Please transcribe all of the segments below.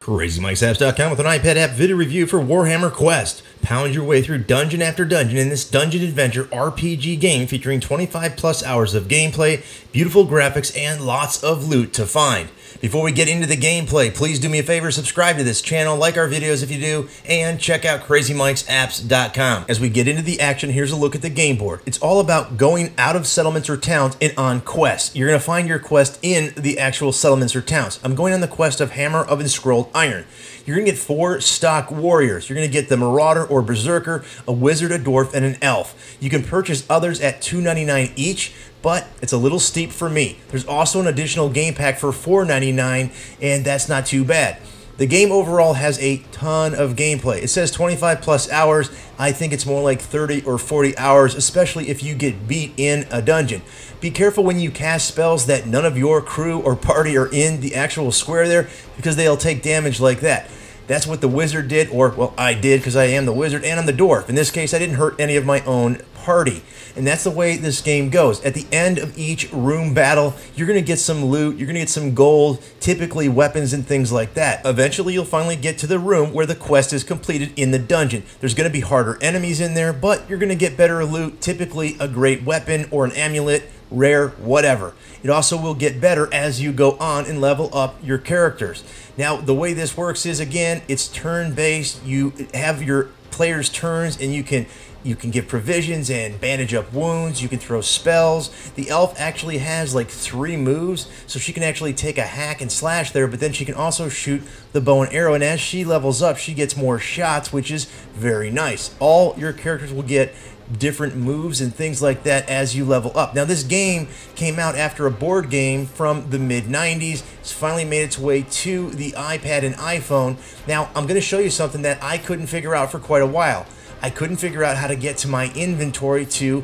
CrazyMikesapps.com with an iPad app video review for Warhammer Quest. Pound your way through dungeon after dungeon in this dungeon adventure RPG game featuring 25 plus hours of gameplay, beautiful graphics, and lots of loot to find. Before we get into the gameplay, please do me a favor, subscribe to this channel, like our videos if you do, and check out CrazyMikesapps.com. As we get into the action, here's a look at the game board. It's all about going out of settlements or towns and on quests. You're going to find your quest in the actual settlements or towns. I'm going on the quest of Hammer of Enscrolled Iron. You're going to get 4 stock warriors. You're going to get the Marauder or Berserker, a wizard, a dwarf, and an elf. You can purchase others at $2.99 each, but it's a little steep for me. There's also an additional game pack for $4.99, and that's not too bad. The game overall has a ton of gameplay. It says 25 plus hours. I think it's more like 30 or 40 hours, especially if you get beat in a dungeon. Be careful when you cast spells that none of your crew or party are in the actual square there, because they'll take damage like that. That's what the wizard did, or, well, I did because I am the wizard and I'm the dwarf. In this case, I didn't hurt any of my own party. And that's the way this game goes. At the end of each room battle, you're going to get some loot, you're going to get some gold, typically weapons and things like that. Eventually, you'll finally get to the room where the quest is completed in the dungeon. There's going to be harder enemies in there, but you're going to get better loot, typically a great weapon or an amulet, rare, whatever. It also will get better as you go on and level up your characters. Now, the way this works is, again, it's turn-based. You have your players' turns, and you can give provisions and bandage up wounds. You can throw spells. The elf actually has like 3 moves, so she can actually take a hack and slash there, but then she can also shoot the bow and arrow, and as she levels up, she gets more shots, which is very nice. All your characters will get different moves and things like that as you level up. Now, this game came out after a board game from the mid-90s. It's finally made its way to the iPad and iPhone. Now, I'm going to show you something that I couldn't figure out for quite a while. I couldn't figure out how to get to my inventory to,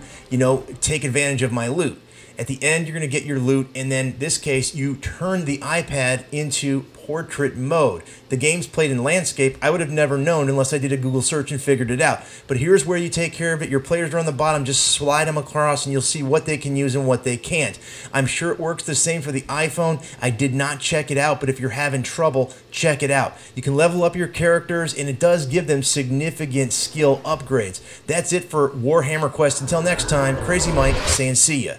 take advantage of my loot. At the end, you're going to get your loot, and then in this case, you turn the iPad into portrait mode. The game's played in landscape. I would have never known unless I did a Google search and figured it out. But here's where you take care of it. Your players are on the bottom. Just slide them across, and you'll see what they can use and what they can't. I'm sure it works the same for the iPhone. I did not check it out, but if you're having trouble, check it out. You can level up your characters, and it does give them significant skill upgrades. That's it for Warhammer Quest. Until next time, Crazy Mike saying see ya.